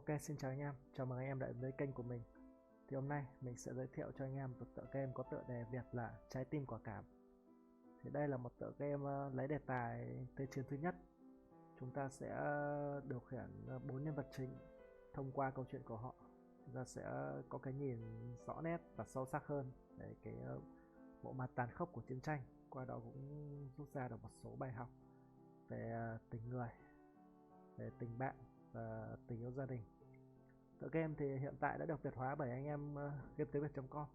Ok, xin chào anh em, chào mừng anh em đã đến với kênh của mình. Thì hôm nay mình sẽ giới thiệu cho anh em một tựa game có tựa đề Việt là Trái tim quả cảm. Thì đây là một tựa game lấy đề tài Thế chiến thứ nhất. Chúng ta sẽ điều khiển 4 nhân vật chính. Thông qua câu chuyện của họ, chúng ta sẽ có cái nhìn rõ nét và sâu sắc hơn về cái bộ mặt tàn khốc của chiến tranh. Qua đó cũng rút ra được một số bài học về tình người, về tình bạn và tình yêu gia đình. Tựa game thì hiện tại đã được Việt hóa bởi anh em GameTiếngViet.com.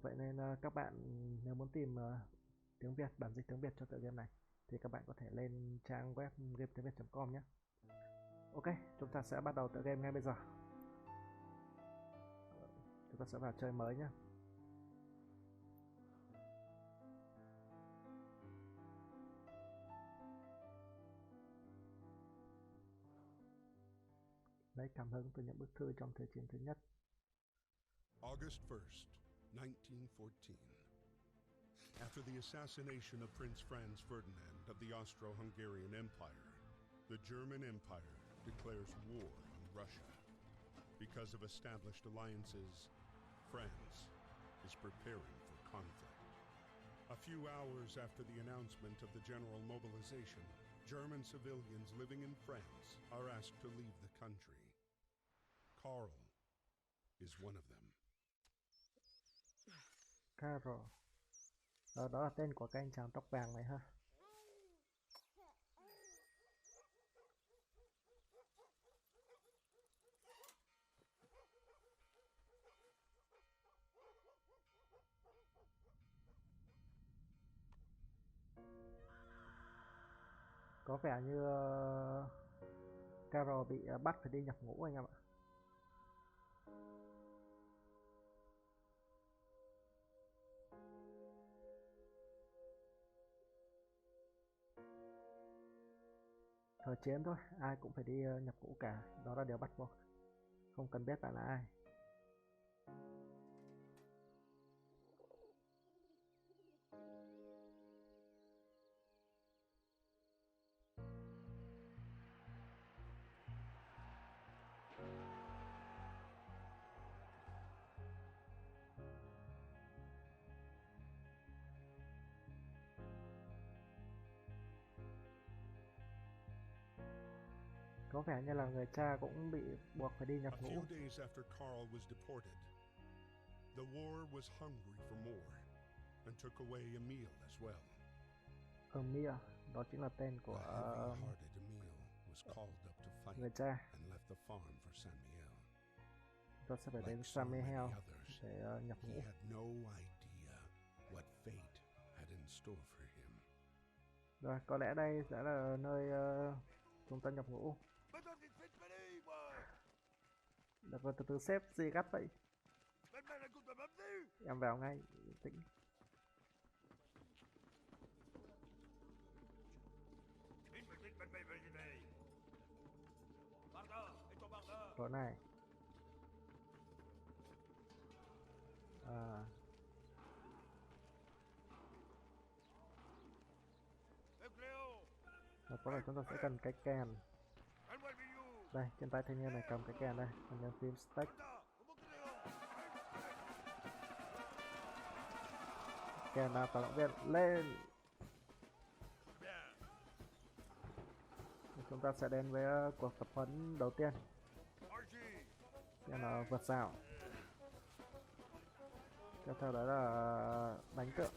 Vậy nên các bạn nếu muốn tìm tiếng Việt, bản dịch tiếng Việt cho tựa game này thì các bạn có thể lên trang web GameTiếngViet.com nhé. Ok, chúng ta sẽ bắt đầu tựa game ngay bây giờ. Chúng ta sẽ vào chơi mới nhé. Lấy cảm hứng từ những bức thư trong Thế chiến thứ nhất. August 1st, 1914. After the assassination of Prince Franz Ferdinand of the Austro-Hungarian Empire, the German Empire declares war on Russia. Because of established alliances, France is preparing for conflict. A few hours after the announcement of the general mobilization, German civilians living in France are asked to leave the country. Karl is one of them. Carol. Đó là tên của cái anh chàng tóc vàng này ha. Có vẻ như Carol bị bắt phải đi nhập ngũ anh em ạ. Thời chiến thôi, ai cũng phải đi nhập ngũ cả, đó là điều bắt buộc, không cần biết bạn là ai. Có vẻ như là người cha cũng bị buộc phải đi nhập A ngũ. few days after Karl was deported, the war was hungry for more and took away Emil as well. Emil, đó chính là tên The của heavy-hearted Emil was called up to người fight cha. and left the farm for Samuel. Tôi sẽ phải đến Like so many Samuel others, để nhập he ngũ. had no idea what fate had in store for him. Rồi, có lẽ đây sẽ là nơi chúng ta nhập ngũ. Được rồi, từ từ xếp gì gắt vậy? Em vào ngay, tĩnh. Chỗ này. Và có vẻ chúng ta sẽ cần cái kèn. Đây, trên tay thanh niên này cầm cái kèn đây, thanh niên phím stack. Kèn nào tổng động viên lên. Chúng ta sẽ đến với cuộc tập huấn đầu tiên. Kèn là vượt rào. Tiếp theo đó là đánh tượng,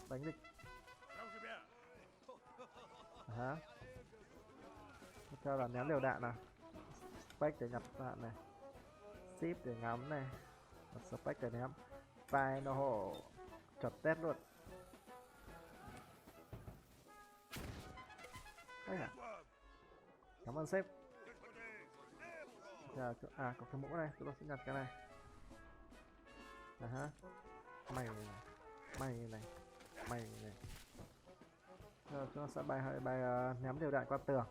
đánh địch. Tiếp theo là ném liều đạn nào. Spec để nhập đạn này, ship để ngắm này, và spec để ném. Final hole, chọt test luôn. Đấy à? Cảm ơn sếp. Có cái mũ này, chúng ta sẽ nhặt cái này. Mày này, mày này, mày này. Rồi chúng ta sẽ bài ném liều đạn qua tường.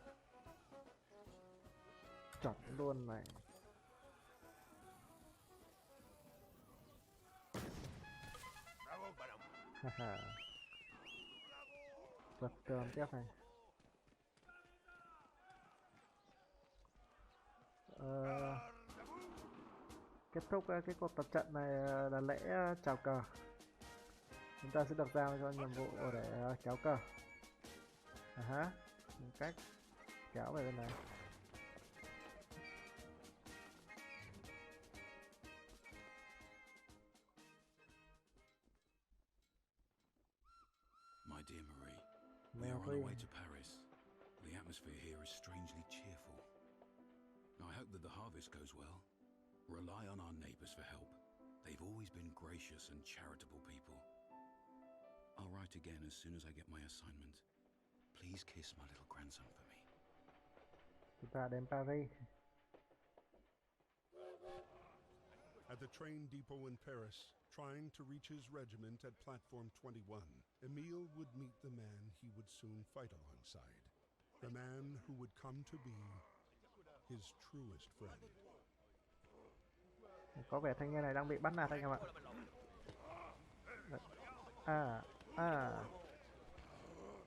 Chọn luôn này. Vượt tường tiếp này. Ờ, kết thúc cái cuộc tập trận này là lễ chào cờ. Chúng ta sẽ được giao cho nhiệm vụ để kéo cờ. Một cách kéo về bên này. My dear Marie, we are on our way to Paris. The atmosphere here is strangely cheerful. I hope that the harvest goes well. Rely on our neighbors for help. They've always been gracious and charitable people. I'll write again as soon as I get my assignment. Please kiss my little grandson for me. Chúng ta đến Paris. At the train depot in Paris, trying to reach his regiment at platform 21, Emile would meet the man he would soon fight alongside. The man who would come to be his truest friend. Có vẻ thanh niên này đang bị bắt nạt anh em ạ.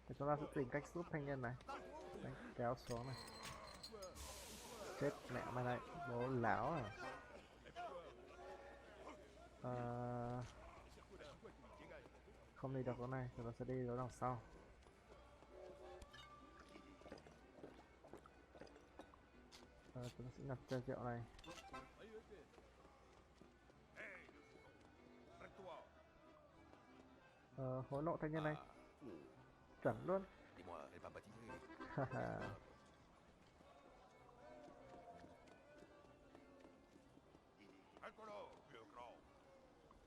Thì chúng ta sẽ tìm cách giúp thanh niên này. Đánh kéo xuống này. Chết mẹ mày này, bố láo à. Không đi được chỗ này, chúng ta sẽ đi chỗ đằng sau. Chúng ta sẽ nhặt chai rượu này. Hối lộ thanh niên này. Chuẩn luôn.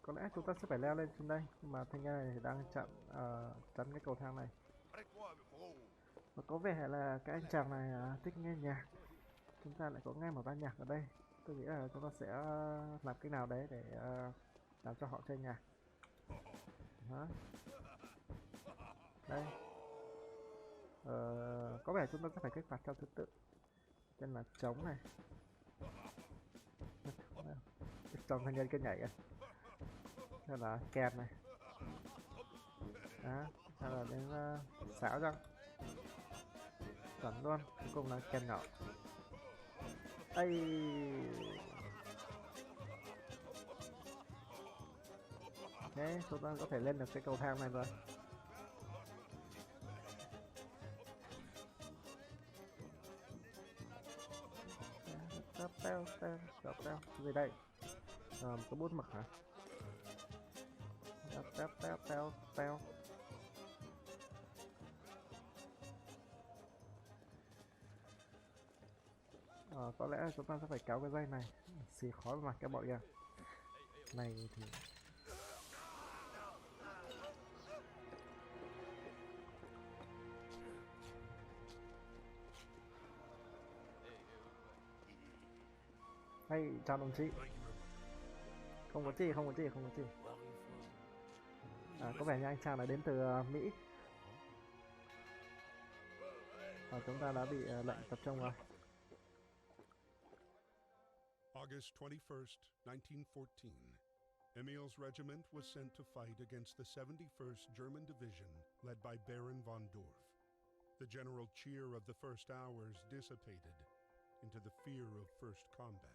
Có lẽ chúng ta sẽ phải leo lên trên đây, nhưng mà thanh niên này thì đang chặn chắn cái cầu thang này. Và có vẻ là cái anh chàng này thích nghe nhạc. Chúng ta lại có nghe một ban nhạc ở đây. Tôi nghĩ là chúng ta sẽ làm cách nào đấy để làm cho họ chơi nhạc. Đây. Có vẻ chúng ta sẽ phải kích hoạt theo thứ tự. Tên là trống này. Trong thanh niên cứ nhảy kìa. Đây là kèn này. Đó, sau là đến xáo răng. Chuẩn luôn, cuối cùng là kèn nhỏ. Ây. Thế chúng ta có thể lên được cái cầu thang này rồi. Teo gì đây? Có bút mực hả? Teo. Có lẽ chúng ta sẽ phải kéo cái dây này. Xì khói vào mặt cái bọn kìa. Này thì hay, chào đồng chí. Không có gì. Có vẻ như anh chàng này đến từ Mỹ. Và chúng ta đã bị lệnh tập trung rồi. August 21st, 1914. Emile's regiment was sent to fight against the 71st German Division led by Baron von Dorf. The general cheer of the first hours dissipated into the fear of first combat.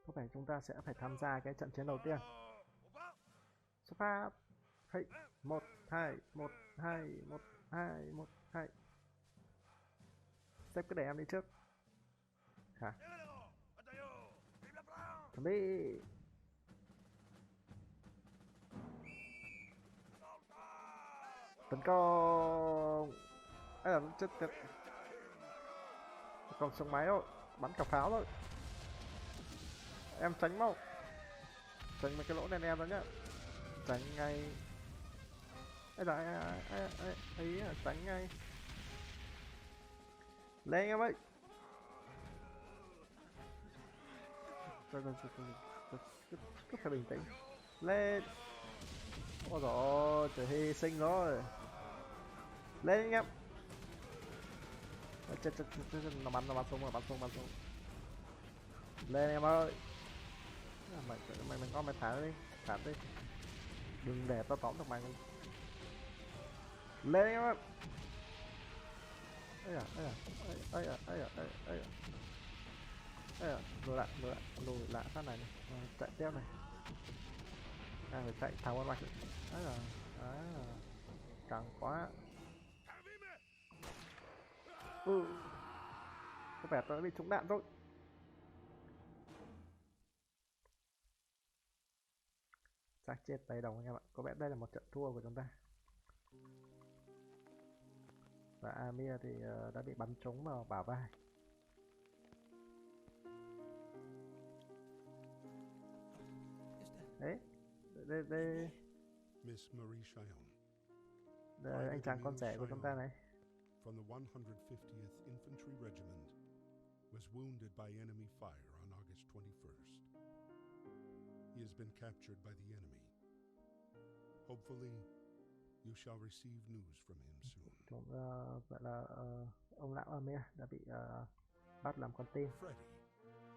Có vẻ chúng ta sẽ phải tham gia cái trận chiến đầu tiên. Xuất phát. Hey, 1, 2. Sếp cứ để em đi trước. Hả? Chuẩn bị. Tấn công. Ấy là chết. Còn súng máy rồi, bắn cả pháo rồi. Em tránh mau. Tránh mấy cái lỗ đen em đó nhá. Tránh ngay. Tránh ngay. Lên em ơi. Cứ phải bình tĩnh. Lên. Ôi dồi ôi, trời hy sinh rồi. Lên anh em. Chết, nó bắn xuống. Lên em ơi. Mày có mày thả đi. Đừng để tao tóm được mày. Lên em ơi. lùi lại phát này, chạy tiếp này, phải chạy thẳng qua mạch. Đấy là càng quá. Có vẻ tôi đã bị trúng đạn rồi. Xác chết tay đồng anh em ạ. Có vẻ đây là một trận thua của chúng ta. Và Amir thì đã bị bắn trúng vào bả vai. Đấy, đây Miss Marie Cheyenne, đây anh chàng con trẻ của chúng ta này. from the 150th Infantry Regiment, was wounded by enemy fire on August 21st. He has been captured by the enemy. Hopefully, you shall receive news from him soon. Vậy là ông lão Amir đã bị bắt làm con tin. Freddie,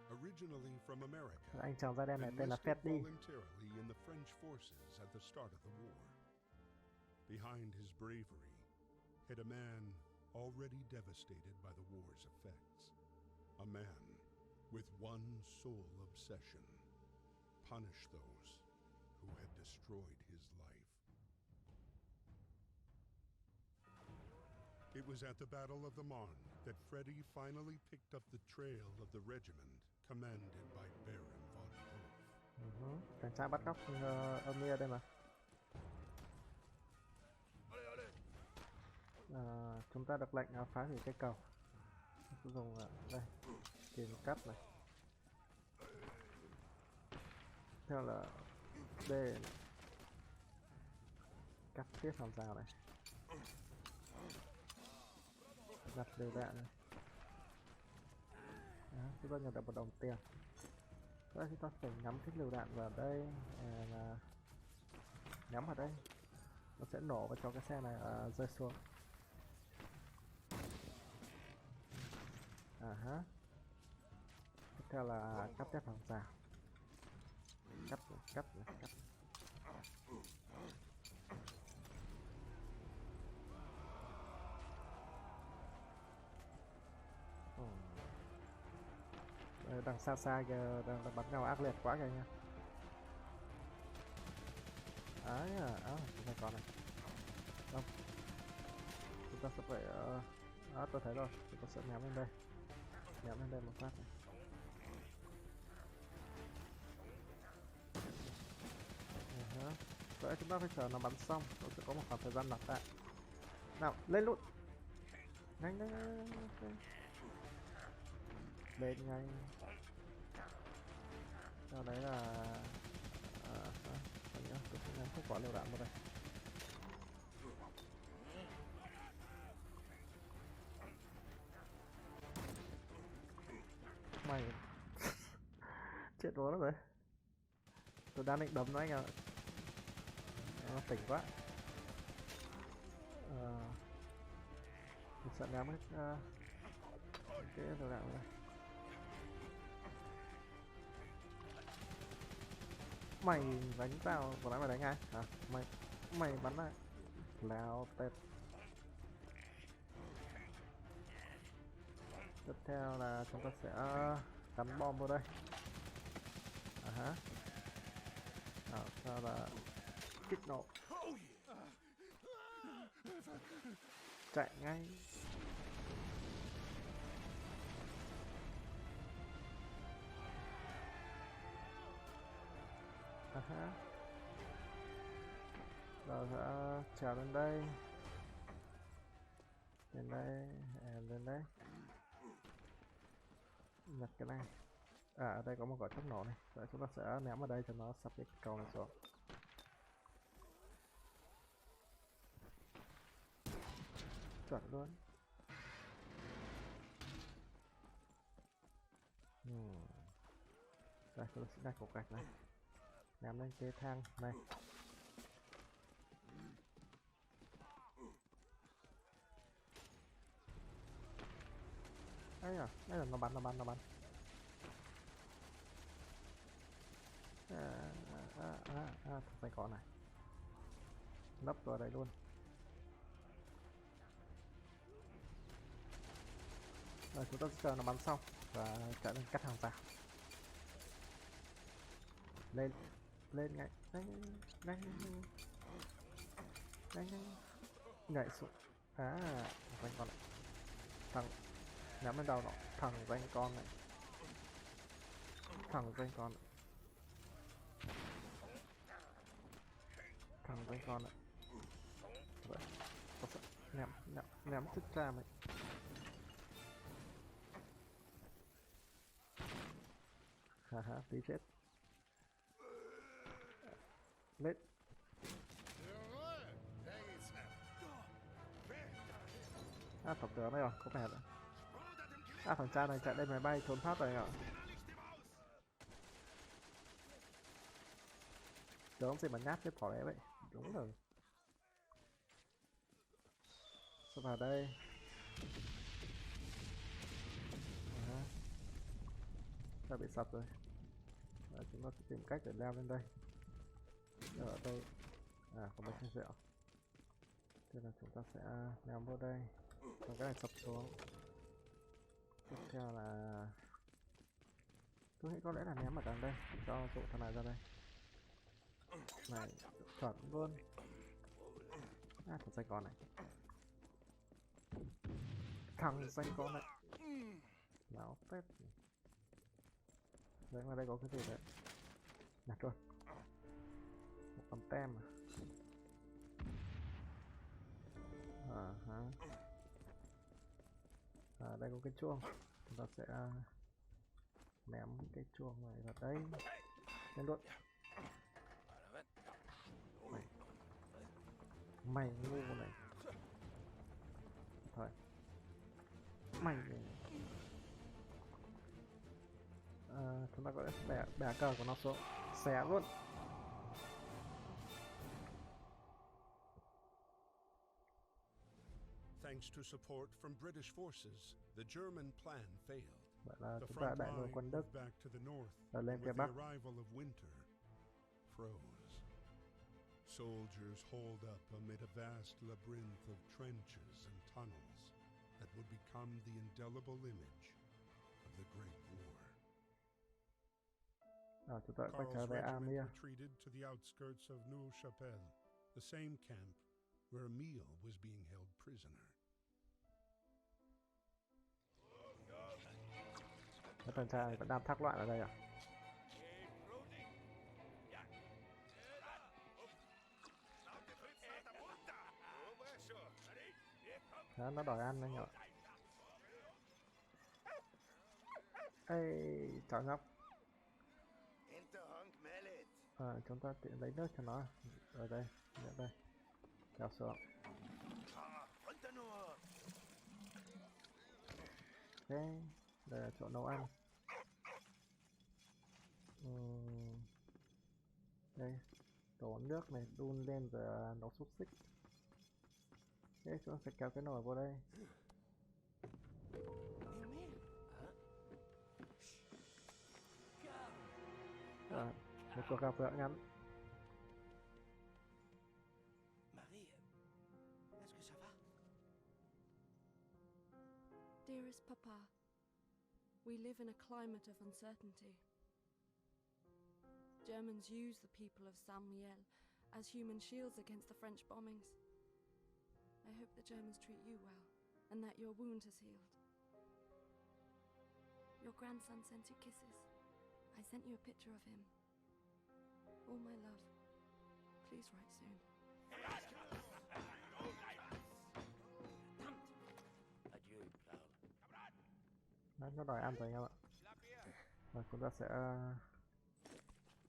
originally from America, Anh chàng da đen này tên là enlisted Freddy. voluntarily in the French forces at the start of the war. Behind his bravery hid a man already devastated by the war's effects. A man with one sole obsession: punish those who had destroyed his life. It was at the Battle of the Marne that Freddie finally picked up the trail of the regiment commanded by Baron von Hof. Chàng trai bắt cóc Amir đây mà. Chúng ta được lệnh phá hủy cây cầu. Dùng đây kìm cắt này, theo là D này. Cắt tiếp hàng rào này, đặt lựu đạn này. Chúng ta nhận được một đồng tiền. Đó, chúng ta phải nhắm cái lựu đạn vào đây, là nhắm vào đây, nó sẽ nổ và cho cái xe này rơi xuống. Tiếp theo là cắt thép hàng rào, cắt. Đằng xa kìa, đang bắn nhau ác liệt quá kìa nha. Này còn này. Không, chúng ta sẽ phải tôi thấy rồi, chúng ta sẽ nhắm lên đây một phát này. Vậy chúng ta phải chờ nó bắn xong, tôi sẽ có một khoảng thời gian nạp đạn. Nào, lên luôn. Nhanh. Lên nhanh. Sau đấy là tôi sẽ nhắm hết quả lựu đạn vào đây. Mày chết rồi đấy. Tôi đang định đấm nó anh ạ. Nó tỉnh quá. Mình sợ nhắm hết cái lựu đạn vào đây. Mày đánh tao, vừa nãy mày đánh ai? Mày bắn lại. Lao tết. Tiếp theo là chúng ta sẽ cắm bom vào đây. Sau là kích nổ. Chạy ngay. Rồi sẽ trèo lên đây. Lên đây. Nhặt cái này. Ở đây có một quả thuốc nổ này. Rồi chúng ta sẽ ném vào đây cho nó sập cái cầu này xuống. Chuẩn luôn. Đây, tôi sẽ đặt cục gạch này, ném lên cái thang này. Đây là nó bắn. Phải có này, lấp vào đây luôn. Rồi chúng ta sẽ chờ nó bắn xong và chạy lên cắt hàng rào. Lên lên ngay nhanh nhanh nhanh nhanh nhảy xuống. Danh con này, thằng nhắm lên đầu nó, thằng danh con này, thằng danh con này, thằng danh con này. Vậy có sợ ném thức ra mày. Haha, tí chết. Lên. Thằng tướng đây rồi, có vẻ rồi. Thằng cha này chạy lên máy bay trốn thoát rồi ạ. Tướng gì mà nhát cái thỏ đấy vậy. Đúng rồi. Sao vào đây? Ta bị sập rồi. Chúng ta sẽ tìm cách để leo lên đây. Ở đâu? Có mấy chai rượu. Thế là chúng ta sẽ leo vô đây. Còn cái này sập xuống. Tiếp theo là tôi nghĩ có lẽ là ném ở đằng đây, cho dụ thằng này ra đây. Này, chuẩn luôn. Thằng xanh con này. Thằng xanh con này. Láo tết. Đấy, ngoài đây có cái gì đấy. Nhặt luôn. Một con tem đây có cái chuông. Chúng ta sẽ ném cái chuông này vào đây. Lên luôn. Mày ngu này. Thôi. Mày chúng ta có thể bẻ cờ của nó xuống, xé luôn. Thanks to support from British forces, the German plan failed. Vậy là The chúng ta front đại đội line quân Đức moved back to the north, ở lên phía with Bắc. the arrival of winter, froze. Soldiers holed up amid a vast labyrinth of trenches and tunnels that would become the indelible image of the Great War. Chúng ta quay trở Karl's về regiment Amir. retreated to the outskirts of Neuve-Chapelle, the same camp where Emile was being held prisoner. Cái thằng cha này vẫn đang thác loạn ở đây à? Đó, nó đòi ăn anh ạ. Ê, chào nhóc. Chúng ta tiện lấy nước cho nó. Ở đây, nhận đây. Kéo xuống. Ok, đây là chỗ nấu ăn. Đây, đổ nước này, đun lên rồi nấu xúc xích. Ok, chúng ta sẽ kéo cái nồi vô đây. Một cuộc gặp gỡ ngắn. Marie, est-ce que ça va? Dearest Papa, we live in a climate of uncertainty. Germans use the people of Saint-Mihiel as human shields against the French bombings. I hope the Germans treat you well, and that your wound has healed. Your grandson sent you kisses. I sent you a picture of him. All my love. Please write soon. Adieu, Paul. Đấy, nó đòi ăn rồi anh em ạ. Và chúng ta sẽ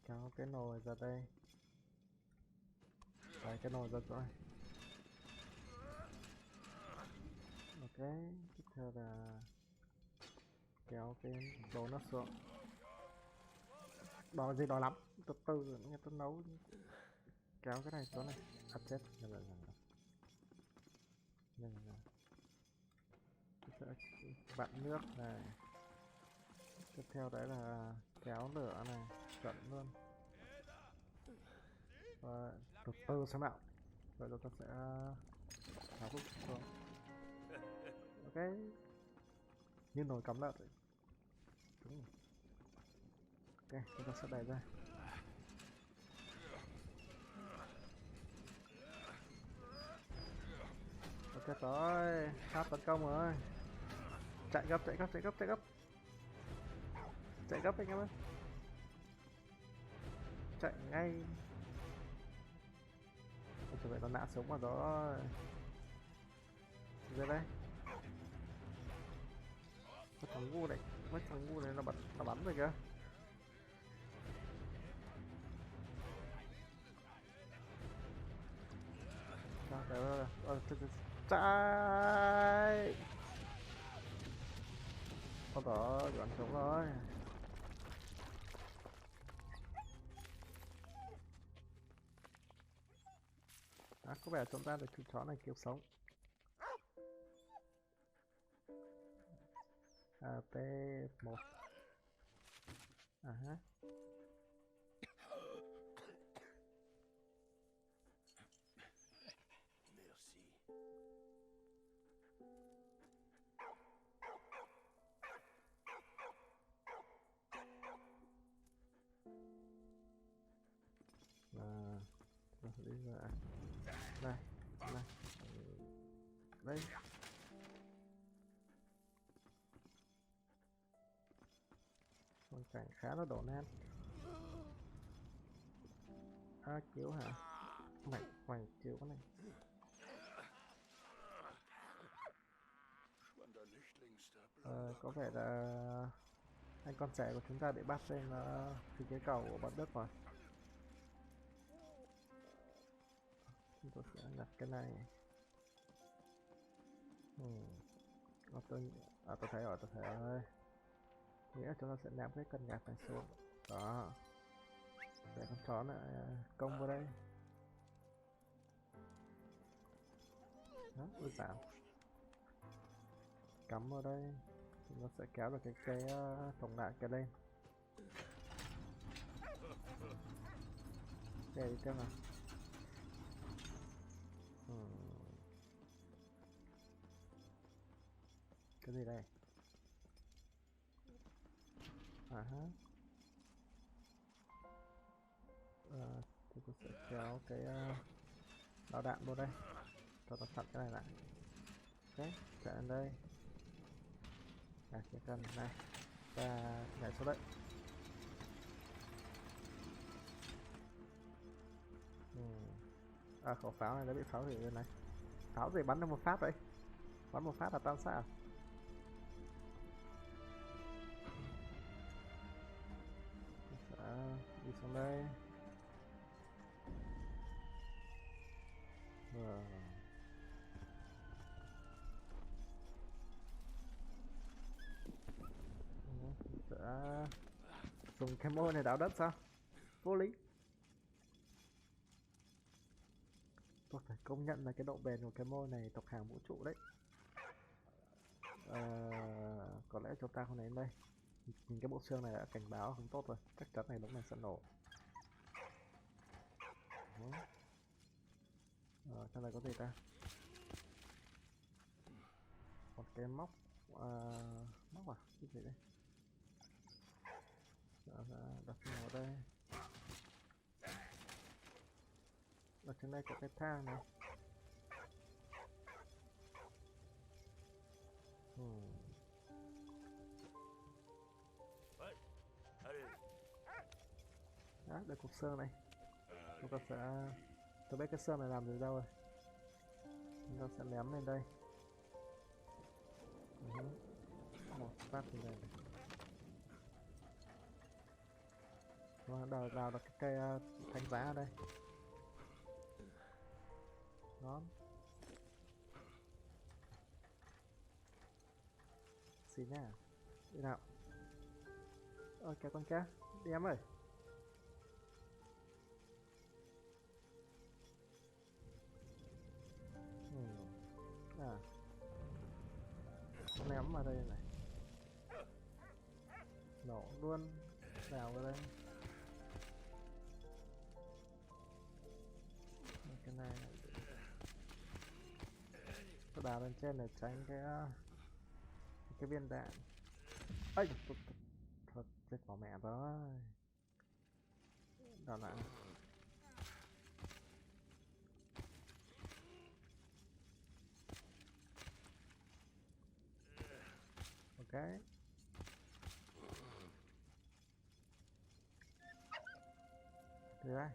kéo cái nồi ra đây. Đấy, cái nồi ra chỗ này. Ok, tiếp theo là kéo cái đồ nó xuống. Đòi gì đòi lắm, từ từ nghe tôi nấu. Kéo cái này xuống này. Chết. Sẽ vặn nước này. Tiếp theo đấy là kéo lửa này, chuẩn luôn. Và từ từ xem nào. Rồi chúng ta sẽ tháo xuống. Ok. như nồi cắm lợn vậy. Đúng rồi. Ok, chúng ta sẽ đẩy ra. Ok rồi, sắp tấn công rồi. Chạy gấp, chạy gấp, chạy gấp, chạy gấp. Chạy gấp anh em ơi. Chạy ngay. Chuẩn bị nó nã sống vào đó. Ra đây. Cái thằng ngu này, mấy thằng ngu này nó bắn rồi kìa. Chạy. Có đó, bắn sống rồi. Có vẻ chúng ta được chú chó này cứu sống. T1. Ha. Merci. Đi ra. Đây, đây. Đây. Hoàn cảnh khá là đổ nát. Cứu hả? Mày cứu cái này. Có vẻ là anh con trẻ của chúng ta bị bắt lên từ cái cầu của bọn Đức rồi. Chúng tôi sẽ nhặt cái này. Tôi thấy rồi, nghĩa là chúng ta sẽ ném cái cân nhạc này xuống. Đó, để con chó lại công vào đây. Đó, ôi giảm. Cắm vào đây, chúng ta sẽ kéo được cái tổng đạn kia lên. Để đi xem nào. Cái gì đây? Thì tôi sẽ kéo cái đạo đạn vô đây, cho nó chặn cái này lại. Ok, chạy lên đây. Cái cần này, và nhảy xuống đây. Khẩu pháo này đã bị phá hủy rồi này. Pháo gì bắn được một phát vậy? Bắn một phát là tan xác à? Đi xuống đây. Sẽ dùng cái môi này đào đất sao? Vô lý. Tôi phải công nhận là cái độ bền của cái môi này tộc hàng vũ trụ đấy. Có lẽ chúng ta không đến đây. Nhìn cái bộ xương này đã cảnh báo không tốt rồi, chắc chắn này đúng là sẽ nổ. Trong này có gì ta? Một cái móc. Móc à? Cái gì đây? Đặt vào đây. Ở trên đây có cái thang này. Đó, đây cục sơn này. Chúng ta sẽ... Tôi biết cái sơn này làm gì đâu rồi. Chúng ta sẽ ném lên đây. Một phát như này. Đào được cái cây thánh giá ở đây. Đó. Xin nha. Đi nào. Kéo con cá. Đi em ơi. Ném vào đây này. Nổ luôn. Đào vào đây. Cái này tôi đào lên trên để tránh cái cái viên đạn. Ây, thôi chết bỏ mẹ rồi. Đó là ok. Từ đây.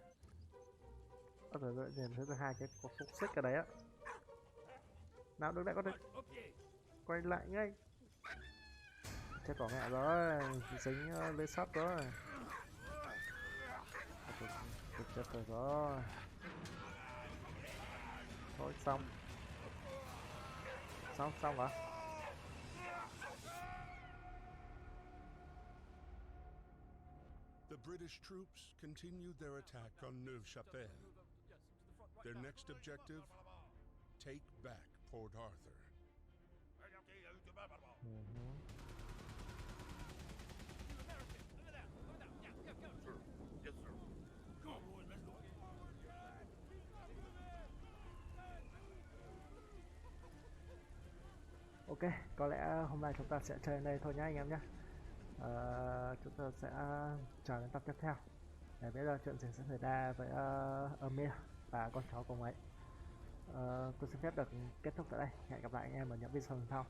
Rồi nhìn thấy hai cái cục xúc xích ở đấy á. Nào đứng lại con đi. Quay lại ngay. Chết bỏ mẹ rồi, dính lưới sắt rồi. Chết rồi. Thôi xong. Xong hả? The British troops continued their attack on Neuve-Chapelle. Their next objective, take back Port Arthur. Ok, có lẽ hôm nay chúng ta sẽ chơi đến đây thôi nhé anh em nhé. Chúng ta sẽ chờ đến tập tiếp theo để biết chuyện gì sẽ xảy ra với Emil và con chó cùng ấy. Tôi xin phép được kết thúc tại đây. Hẹn gặp lại anh em ở những video lần sau.